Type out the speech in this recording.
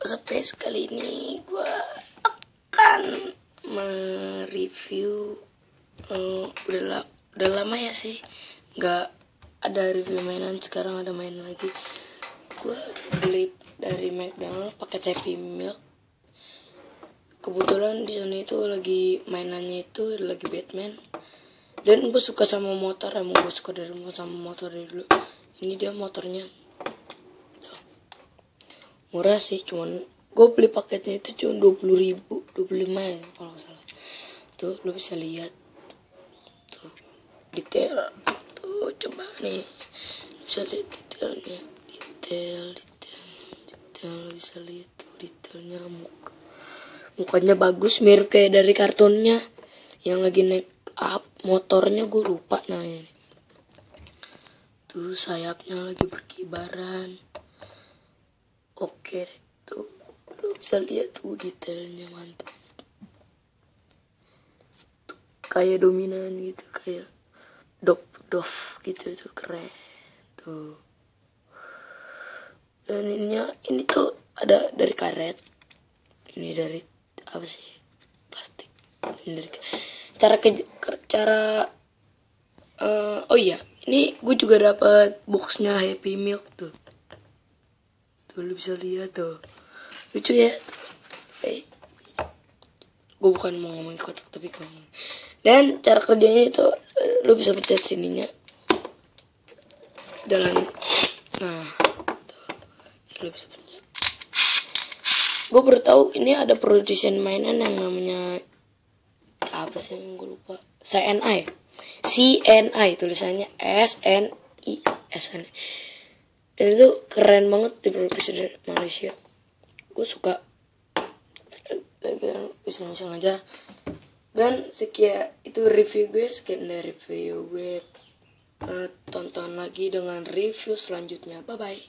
Space kali ini gue akan mereview udah lama ya sih nggak ada review mainan. Sekarang ada main lagi. Gue beli dari McDonald paket Happy Meal. Kebetulan di sana itu lagi mainannya itu lagi Batman. Dan gue suka sama motor, emang gue suka sama motor dari dulu. Ini dia motornya. Murah sih, cuman gue beli paketnya itu cuma 20.000, 25 ya kalau nggak salah. Tuh lo bisa lihat tuh detail tuh, coba nih lo bisa lihat detailnya, detail lo bisa lihat tuh detailnya. Mukanya bagus, mirip kayak dari kartunnya yang lagi naik up motornya, gue lupa namanya. Tuh sayapnya lagi berkibaran. Oke, tuh lo bisa lihat tuh detailnya, mantap. Tuh, kayak dominan gitu, kayak Dove gitu, tuh keren tuh. Dan ini tuh ada dari karet, ini dari apa sih, plastik. Ini dari oh iya, ini gue juga dapat boxnya Happy Milk tuh. Tuh lu bisa lihat tuh, lucu ya. Gue bukan mau ngomongin kotak tapi ngomong. Dan cara kerjanya itu lu bisa pencet sininya jalan. Nah tuh, lu bisa pencet. Gue baru tahu ini ada produsen mainan yang namanya apa sih, yang gue lupa. CNI tulisannya SNI. Dan itu keren banget, diproduksi dari Malaysia. Gue suka, lagi iseng-iseng aja. Dan sekian itu review gue, sekian dari review gue. Tonton lagi dengan review selanjutnya. Bye bye.